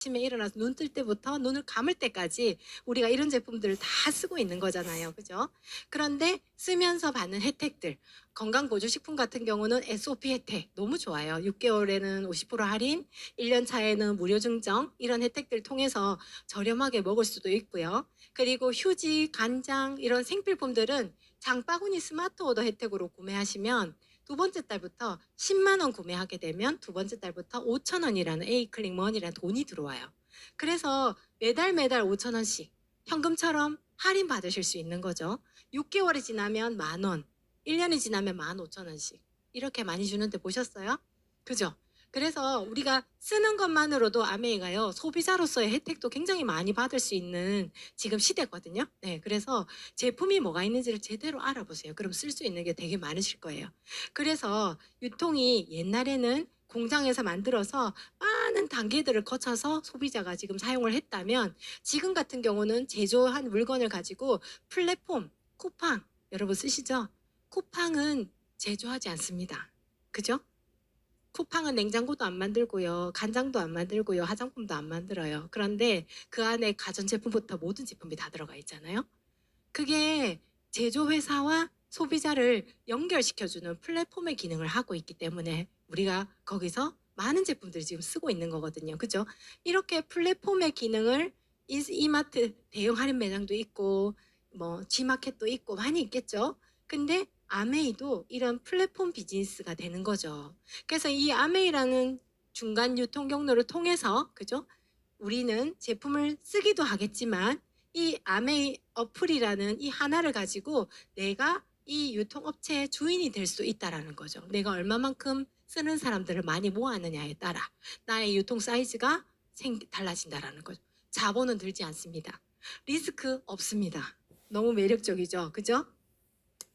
아침에 일어나서 눈 뜰 때부터 눈을 감을 때까지 우리가 이런 제품들을 다 쓰고 있는 거잖아요. 그죠? 그런데 쓰면서 받는 혜택들, 건강보조식품 같은 경우는 SOP 혜택 너무 좋아요. 6개월에는 50% 할인, 1년 차에는 무료 증정, 이런 혜택들 통해서 저렴하게 먹을 수도 있고요. 그리고 휴지, 간장 이런 생필품들은 장바구니 스마트 오더 혜택으로 구매하시면 두 번째 달부터 10만 원 구매하게 되면 두 번째 달부터 5천 원이라는 에이클릭먼이라는 돈이 들어와요. 그래서 매달 5천 원씩 현금처럼 할인 받으실 수 있는 거죠. 6개월이 지나면 만 원, 1년이 지나면 15,000원씩 이렇게 많이 주는데 보셨어요? 그죠? 그래서 우리가 쓰는 것만으로도 아메이가요, 소비자로서의 혜택도 굉장히 많이 받을 수 있는 지금 시대거든요. 네, 그래서 제품이 뭐가 있는지를 제대로 알아보세요. 그럼 쓸 수 있는 게 되게 많으실 거예요. 그래서 유통이 옛날에는 공장에서 만들어서 많은 단계들을 거쳐서 소비자가 지금 사용을 했다면 지금 같은 경우는 제조한 물건을 가지고 플랫폼, 쿠팡 여러분 쓰시죠? 쿠팡은 제조하지 않습니다. 그죠? 쿠팡은 냉장고도 안 만들고요. 간장도 안 만들고요. 화장품도 안 만들어요. 그런데 그 안에 가전제품부터 모든 제품이 다 들어가 있잖아요. 그게 제조회사와 소비자를 연결시켜주는 플랫폼의 기능을 하고 있기 때문에 우리가 거기서 많은 제품들을 지금 쓰고 있는 거거든요. 그죠? 이렇게 플랫폼의 기능을 이마트 대형 할인 매장도 있고 뭐 G마켓도 있고 많이 있겠죠. 근데 아메이도 이런 플랫폼 비즈니스가 되는 거죠. 그래서 이 아메이라는 중간 유통 경로를 통해서 그죠? 우리는 제품을 쓰기도 하겠지만 이 아메이 어플이라는 이 하나를 가지고 내가 이 유통업체의 주인이 될 수 있다라는 거죠. 내가 얼마만큼 쓰는 사람들을 많이 모았느냐에 따라 나의 유통 사이즈가 달라진다라는 거죠. 자본은 들지 않습니다. 리스크 없습니다. 너무 매력적이죠. 그죠?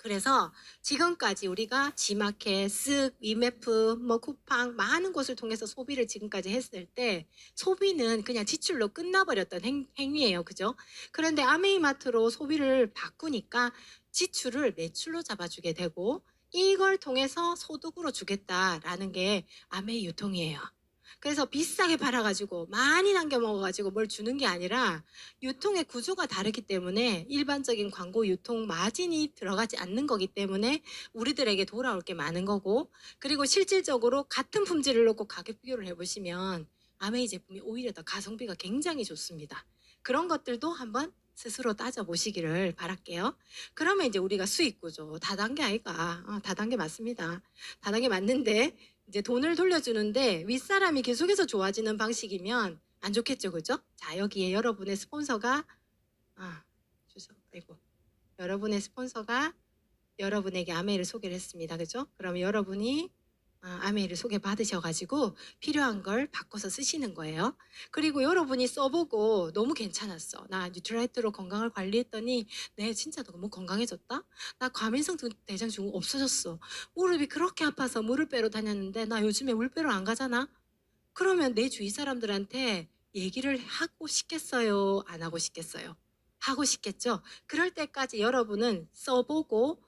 그래서 지금까지 우리가 G마켓, 쓱, 위메프, 뭐 쿠팡 많은 곳을 통해서 소비를 지금까지 했을 때 소비는 그냥 지출로 끝나버렸던 행위예요. 그죠? 그런데 아메이마트로 소비를 바꾸니까 지출을 매출로 잡아주게 되고 이걸 통해서 소득으로 주겠다라는 게 아메이 유통이에요. 그래서 비싸게 팔아가지고 많이 남겨 먹어가지고 뭘 주는 게 아니라 유통의 구조가 다르기 때문에 일반적인 광고 유통 마진이 들어가지 않는 거기 때문에 우리들에게 돌아올 게 많은 거고 그리고 실질적으로 같은 품질을 놓고 가격 비교를 해보시면 아메이 제품이 오히려 더 가성비가 굉장히 좋습니다. 그런 것들도 한번 스스로 따져보시기를 바랄게요. 그러면 이제 우리가 수익 구조 다단계 아이가 다단계 맞습니다. 다단계 맞는데 이제 돈을 돌려주는데 윗사람이 계속해서 좋아지는 방식이면 안 좋겠죠, 그죠? 자, 여기에 여러분의 스폰서가 아이고 여러분의 스폰서가 여러분에게 아메이를 소개를 했습니다, 그죠? 그럼 여러분이 아메이를 소개받으셔가지고 필요한 걸 바꿔서 쓰시는 거예요. 그리고 여러분이 써보고 너무 괜찮았어. 나 뉴트라이트로 건강을 관리했더니 내 진짜 너무 건강해졌다. 나 과민성 대장증후 없어졌어. 무릎이 그렇게 아파서 물을 빼러 다녔는데 나 요즘에 물 빼러 안 가잖아. 그러면 내 주위 사람들한테 얘기를 하고 싶겠어요? 안 하고 싶겠어요? 하고 싶겠죠? 그럴 때까지 여러분은 써보고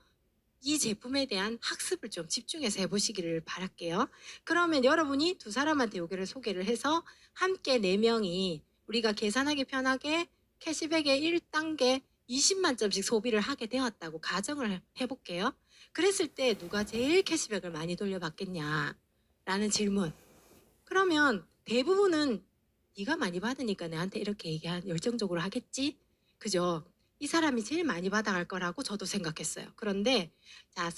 이 제품에 대한 학습을 좀 집중해서 해보시기를 바랄게요. 그러면 여러분이 두 사람한테 여기를 소개를 해서 함께 네 명이 우리가 계산하기 편하게 캐시백의 1단계 20만 점씩 소비를 하게 되었다고 가정을 해볼게요. 그랬을 때 누가 제일 캐시백을 많이 돌려받겠냐? 라는 질문. 그러면 대부분은 네가 많이 받으니까 내한테 이렇게 열정적으로 하겠지? 그죠? 이 사람이 제일 많이 받아갈 거라고 저도 생각했어요. 그런데 자,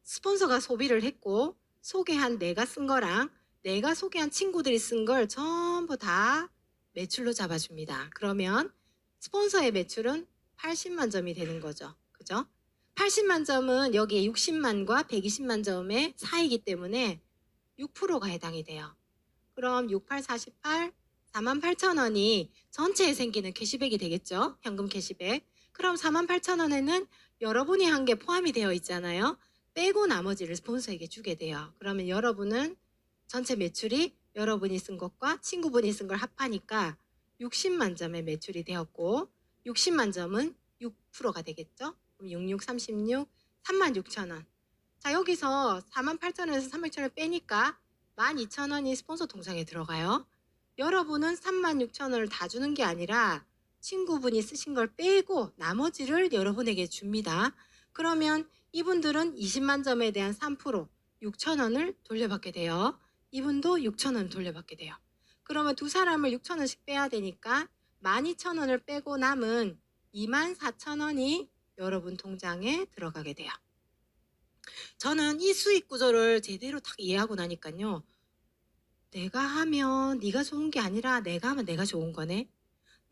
스폰서가 소비를 했고 소개한 내가 쓴 거랑 내가 소개한 친구들이 쓴 걸 전부 다 매출로 잡아줍니다. 그러면 스폰서의 매출은 80만 점이 되는 거죠. 그죠? 80만 점은 여기에 60만과 120만 점의 사이기 때문에 6%가 해당이 돼요. 그럼 68, 48, 48,000원이 전체에 생기는 캐시백이 되겠죠? 현금 캐시백. 그럼 48,000원에는 여러분이 한 게 포함이 되어 있잖아요. 빼고 나머지를 스폰서에게 주게 돼요. 그러면 여러분은 전체 매출이 여러분이 쓴 것과 친구분이 쓴 걸 합하니까 60만 점의 매출이 되었고 60만 점은 6%가 되겠죠? 그럼 66, 36, 36,000원. 자, 여기서 48,000원에서 36,000원 빼니까 12,000원이 스폰서 통장에 들어가요. 여러분은 36,000원을 다 주는 게 아니라 친구분이 쓰신 걸 빼고 나머지를 여러분에게 줍니다. 그러면 이분들은 20만 점에 대한 3% 6,000원을 돌려받게 돼요. 이분도 6,000원 돌려받게 돼요. 그러면 두 사람을 6,000원씩 빼야 되니까 12,000원을 빼고 남은 24,000원이 여러분 통장에 들어가게 돼요. 저는 이 수익 구조를 제대로 딱 이해하고 나니까요. 내가 하면 네가 좋은 게 아니라 내가 하면 내가 좋은 거네.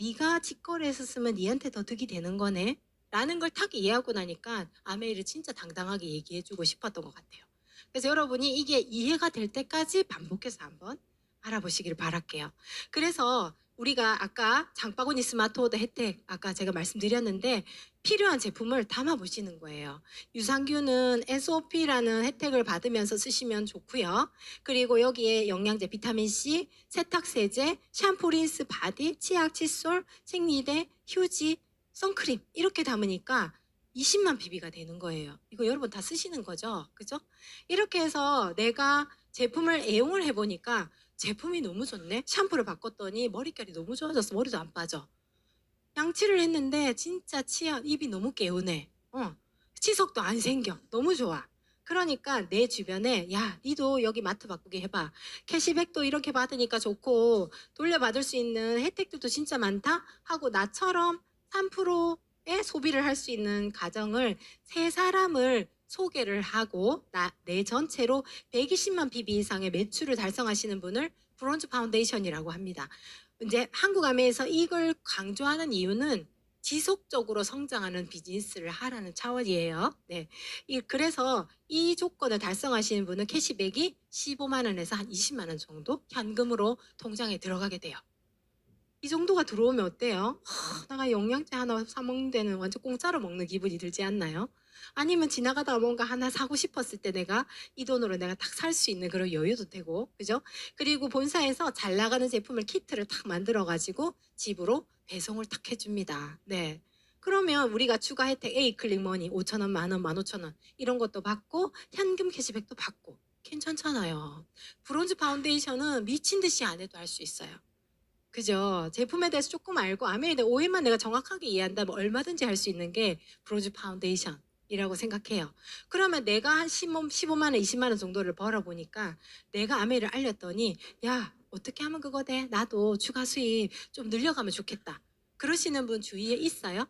네가 직거래해서 쓰면 니한테 더 득이 되는 거네. 라는 걸 딱 이해하고 나니까 아메이를 진짜 당당하게 얘기해주고 싶었던 것 같아요. 그래서 여러분이 이게 이해가 될 때까지 반복해서 한번 알아보시길 바랄게요. 그래서 우리가 아까 장바구니 스마트오더 혜택 아까 제가 말씀드렸는데 필요한 제품을 담아 보시는 거예요. 유산균은 SOP라는 혜택을 받으면서 쓰시면 좋고요. 그리고 여기에 영양제, 비타민C, 세탁세제, 샴푸, 린스, 바디, 치약, 칫솔, 생리대, 휴지, 선크림 이렇게 담으니까 20만 PB가 되는 거예요. 이거 여러분 다 쓰시는 거죠? 그죠? 이렇게 해서 내가 제품을 애용을 해보니까 제품이 너무 좋네. 샴푸를 바꿨더니 머릿결이 너무 좋아져서 머리도 안 빠져. 양치를 했는데 진짜 치아 입이 너무 개운해. 치석도 안 생겨. 너무 좋아. 그러니까 내 주변에 야 니도 여기 마트 바꾸게 해봐. 캐시백도 이렇게 받으니까 좋고 돌려받을 수 있는 혜택들도 진짜 많다 하고 나처럼 3%의 소비를 할 수 있는 가정을 세 사람을 소개를 하고 내 전체로 120만 PB 이상의 매출을 달성하시는 분을 브론즈 파운데이션이라고 합니다. 이제 한국 아메에서 이걸 강조하는 이유는 지속적으로 성장하는 비즈니스를 하라는 차원이에요. 네. 그래서 이 조건을 달성하시는 분은 캐시백이 15만 원에서 한 20만 원 정도 현금으로 통장에 들어가게 돼요. 이 정도가 들어오면 어때요? 내가 영양제 하나 사 먹는 데는 완전 공짜로 먹는 기분이 들지 않나요? 아니면 지나가다가 뭔가 하나 사고 싶었을 때 내가 이 돈으로 내가 딱 살 수 있는 그런 여유도 되고, 그죠? 그리고 본사에서 잘 나가는 제품을 키트를 딱 만들어가지고 집으로 배송을 딱 해줍니다. 네. 그러면 우리가 추가 혜택 A 클릭 머니 5,000원, 만원, 15,000원 이런 것도 받고 현금 캐시백도 받고 괜찮잖아요. 브론즈 파운데이션은 미친 듯이 안 해도 할 수 있어요. 그죠? 제품에 대해서 조금 알고 아메에 대해 오해만 내가 정확하게 이해한다면 얼마든지 할 수 있는 게 브로즈 파운데이션이라고 생각해요. 그러면 내가 한 15만 원, 20만 원 정도를 벌어보니까 내가 아메를 알렸더니 야 어떻게 하면 그거 돼? 나도 추가 수입 좀 늘려가면 좋겠다. 그러시는 분 주위에 있어요?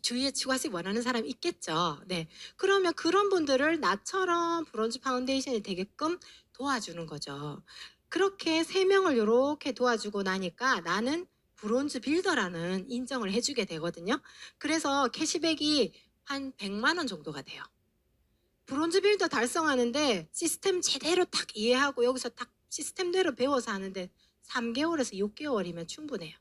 주위에 추가 수입 원하는 사람 있겠죠. 네. 그러면 그런 분들을 나처럼 브론즈 파운데이션이 되게끔 도와주는 거죠. 그렇게 세 명을 이렇게 도와주고 나니까 나는 브론즈 빌더라는 인정을 해주게 되거든요. 그래서 캐시백이 한 100만 원 정도가 돼요. 브론즈 빌더 달성하는데 시스템 제대로 딱 이해하고 여기서 딱 시스템대로 배워서 하는데 3개월에서 6개월이면 충분해요.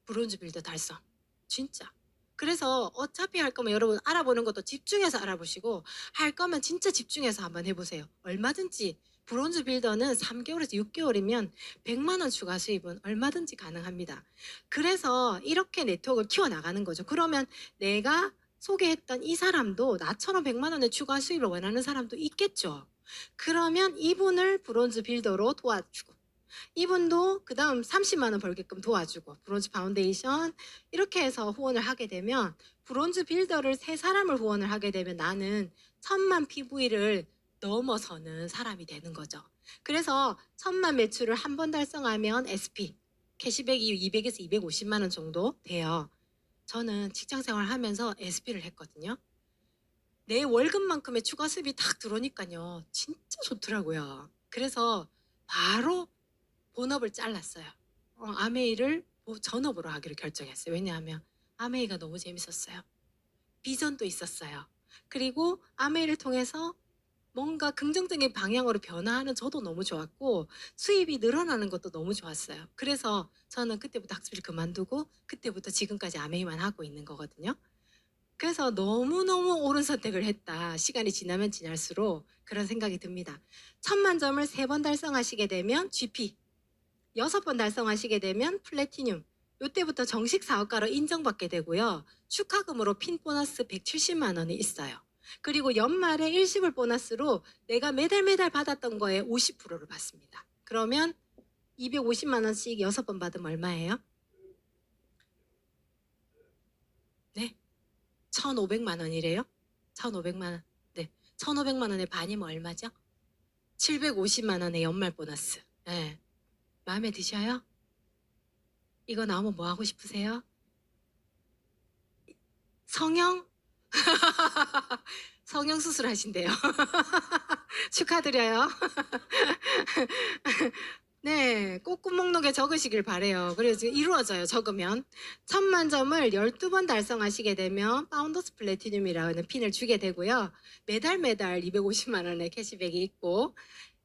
브론즈 빌더 달성. 진짜. 그래서 어차피 할 거면 여러분 알아보는 것도 집중해서 알아보시고 할 거면 진짜 집중해서 한번 해보세요. 얼마든지 브론즈 빌더는 3개월에서 6개월이면 100만 원 추가 수입은 얼마든지 가능합니다. 그래서 이렇게 네트워크를 키워나가는 거죠. 그러면 내가 소개했던 이 사람도 나처럼 100만 원의 추가 수입을 원하는 사람도 있겠죠. 그러면 이분을 브론즈 빌더로 도와주고 이분도 그 다음 30만 원 벌게끔 도와주고 브론즈 파운데이션 이렇게 해서 후원을 하게 되면 브론즈 빌더를 세 사람을 후원을 하게 되면 나는 1,000만 PV를 넘어서는 사람이 되는 거죠. 그래서 1,000만 매출을 한 번 달성하면 SP 캐시백이 200에서 250만 원 정도 돼요. 저는 직장 생활하면서 SP를 했거든요. 내 월급만큼의 추가 수입이 딱 들어오니까요. 진짜 좋더라고요. 그래서 바로 본업을 잘랐어요. 아메이를 전업으로 하기로 결정했어요. 왜냐하면 아메이가 너무 재밌었어요. 비전도 있었어요. 그리고 아메이를 통해서 뭔가 긍정적인 방향으로 변화하는 저도 너무 좋았고 수입이 늘어나는 것도 너무 좋았어요. 그래서 저는 그때부터 학습을 그만두고 그때부터 지금까지 아메이만 하고 있는 거거든요. 그래서 너무너무 옳은 선택을 했다. 시간이 지나면 지날수록 그런 생각이 듭니다. 1,000만 점을 3번 달성하시게 되면 GP 6번 달성하시게 되면 플래티늄. 이때부터 정식 사업가로 인정받게 되고요. 축하금으로 핀 보너스 170만 원이 있어요. 그리고 연말에 일시불 보너스로 내가 매달 매달 받았던 거에 50%를 받습니다. 그러면 250만 원씩 6번 받으면 얼마예요? 네. 1,500만 원이래요? 1,500만 원. 네. 1,500만 원의 반이면 얼마죠? 750만 원의 연말 보너스. 네. 마음에 드셔요? 이거 나오면 뭐 하고 싶으세요? 성형? 성형 수술하신대요. 축하드려요. 네, 꼭 목록에 적으시길 바래요. 그래서 이루어져요. 적으면 1,000만 점을 12번 달성하시게 되면 파운더스 플래티늄이라는 핀을 주게 되고요. 매달 매달 250만 원의 캐시백이 있고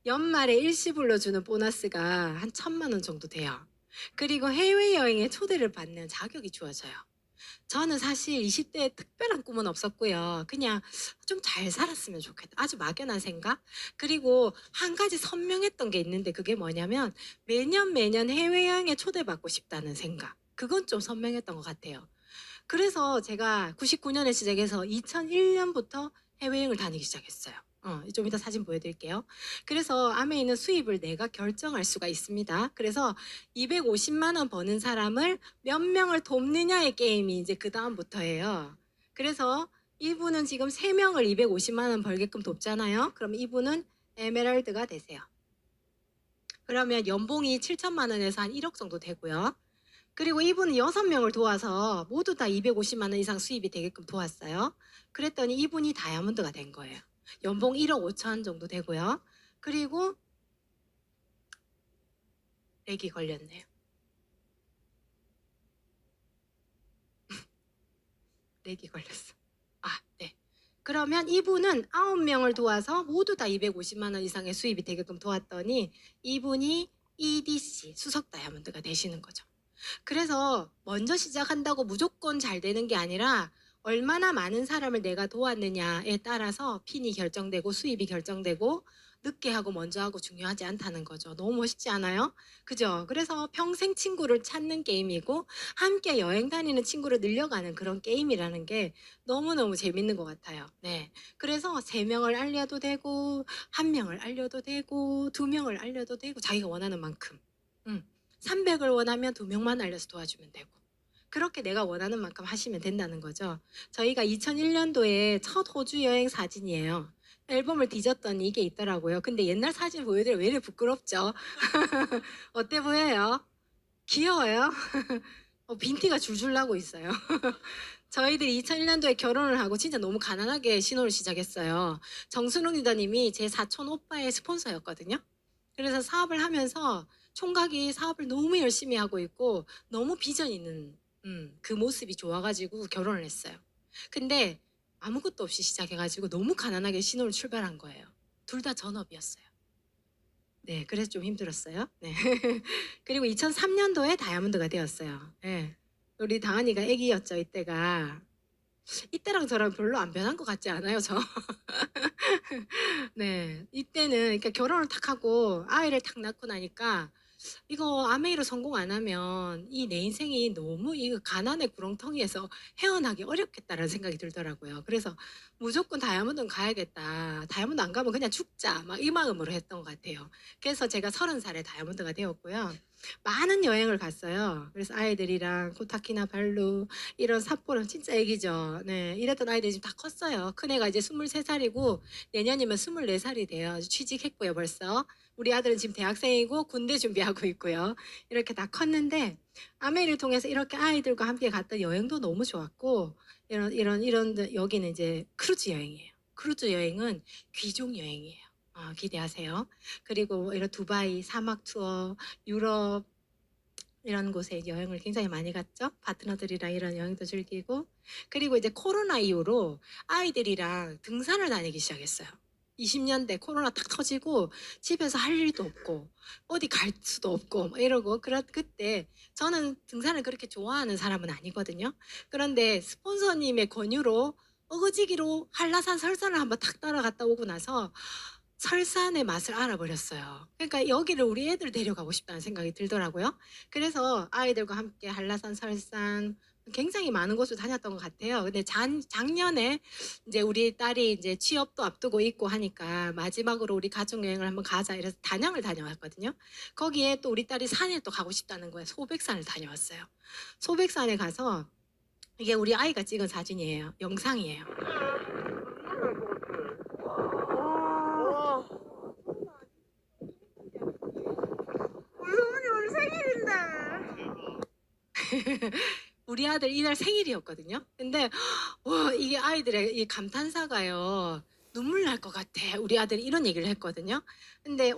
연말에 일시불로 주는 보너스가 한 1,000만 원 정도 돼요. 그리고 해외여행에 초대를 받는 자격이 주어져요. 저는 사실 20대에 특별한 꿈은 없었고요. 그냥 좀 잘 살았으면 좋겠다. 아주 막연한 생각. 그리고 한 가지 선명했던 게 있는데 그게 뭐냐면 매년 매년 해외여행에 초대받고 싶다는 생각. 그건 좀 선명했던 것 같아요. 그래서 제가 99년에 시작해서 2001년부터 해외여행을 다니기 시작했어요. 좀 이따 사진 보여드릴게요. 그래서 안에 있는 수입을 내가 결정할 수가 있습니다. 그래서 250만 원 버는 사람을 몇 명을 돕느냐의 게임이 이제 그 다음부터예요. 그래서 이분은 지금 3명을 250만 원 벌게끔 돕잖아요. 그럼 이분은 에메랄드가 되세요. 그러면 연봉이 7천만 원에서 한 1억 정도 되고요. 그리고 이분은 6명을 도와서 모두 다 250만 원 이상 수입이 되게끔 도왔어요. 그랬더니 이분이 다이아몬드가 된 거예요. 연봉 1억 5천 정도 되고요. 그리고 렉이 걸렸네요. 렉이 걸렸어. 아, 네. 그러면 이분은 9명을 도와서 모두 다 250만 원 이상의 수입이 되게끔 도왔더니 이분이 EDC 수석 다이아몬드가 되시는 거죠. 그래서 먼저 시작한다고 무조건 잘 되는 게 아니라 얼마나 많은 사람을 내가 도왔느냐에 따라서 핀이 결정되고 수입이 결정되고 늦게 하고 먼저 하고 중요하지 않다는 거죠. 너무 멋있지 않아요? 그죠? 그래서 평생 친구를 찾는 게임이고 함께 여행 다니는 친구를 늘려가는 그런 게임이라는 게 너무너무 재밌는 것 같아요. 네. 그래서 3명을 알려도 되고 1명을 알려도 되고 2명을 알려도 되고 자기가 원하는 만큼. 300을 원하면 2명만 알려서 도와주면 되고 그렇게 내가 원하는 만큼 하시면 된다는 거죠. 저희가 2001년도에 첫 호주 여행 사진이에요. 앨범을 뒤졌더니 이게 있더라고요. 근데 옛날 사진 보여드려 왜 이렇게 부끄럽죠? 어때 보여요? 귀여워요? 빈티가 줄줄 나고 있어요. 저희들이 2001년도에 결혼을 하고 진짜 너무 가난하게 신혼을 시작했어요. 정순웅 리더님이 제 사촌 오빠의 스폰서였거든요. 그래서 사업을 하면서 총각이 사업을 너무 열심히 하고 있고 너무 비전 있는 그 모습이 좋아가지고 결혼을 했어요. 근데 아무것도 없이 시작해가지고 너무 가난하게 신혼을 출발한 거예요. 둘 다 전업이었어요. 네, 그래서 좀 힘들었어요. 네. 그리고 2003년도에 다이아몬드가 되었어요. 네. 우리 다은이가 아기였죠, 이때가. 이때랑 저랑 별로 안 변한 것 같지 않아요, 저? 네. 이때는 그러니까 결혼을 탁 하고 아이를 탁 낳고 나니까 이거 아메이로 성공 안 하면 이 내 인생이 너무 이 가난의 구렁텅이에서 헤어나기 어렵겠다라는 생각이 들더라고요. 그래서 무조건 다이아몬드는 가야겠다. 다이아몬드 안 가면 그냥 죽자. 막 이 마음으로 했던 것 같아요. 그래서 제가 30살에 다이아몬드가 되었고요. 많은 여행을 갔어요. 그래서 아이들이랑 코타키나 발루 이런 삿포로 진짜 애기죠. 네, 이랬던 아이들이 지금 다 컸어요. 큰애가 이제 23살이고 내년이면 24살이 돼요. 취직했고요, 벌써. 우리 아들은 지금 대학생이고 군대 준비하고 있고요. 이렇게 다 컸는데 아메이를 통해서 이렇게 아이들과 함께 갔던 여행도 너무 좋았고 이런 여기는 이제 크루즈 여행이에요. 크루즈 여행은 귀족 여행이에요. 기대하세요. 그리고 이런 두바이 사막 투어, 유럽 이런 곳에 여행을 굉장히 많이 갔죠. 파트너들이랑 이런 여행도 즐기고 그리고 이제 코로나 이후로 아이들이랑 등산을 다니기 시작했어요. 20년대 코로나 딱 터지고 집에서 할 일도 없고 어디 갈 수도 없고 막 이러고 그때 저는 등산을 그렇게 좋아하는 사람은 아니거든요. 그런데 스폰서님의 권유로 어거지기로 한라산 설산을 한번 탁 따라갔다 오고 나서 설산의 맛을 알아버렸어요. 그러니까 여기를 우리 애들 데려가고 싶다는 생각이 들더라고요. 그래서 아이들과 함께 한라산, 설산, 굉장히 많은 곳을 다녔던 것 같아요. 근데 작년에 이제 우리 딸이 이제 취업도 앞두고 있고 하니까 마지막으로 우리 가족 여행을 한번 가자 이래서 단양을 다녀왔거든요. 거기에 또 우리 딸이 산에 또 가고 싶다는 거예요. 소백산을 다녀왔어요. 소백산에 가서 이게 우리 아이가 찍은 사진이에요. 영상이에요. 와. 우리 어머니 오늘 생일인데. 우리 아들 이날 생일이었거든요. 근데 와 이게 아이들의 이 감탄사가요. 눈물 날 것 같아. 우리 아들이 이런 얘기를 했거든요. 근데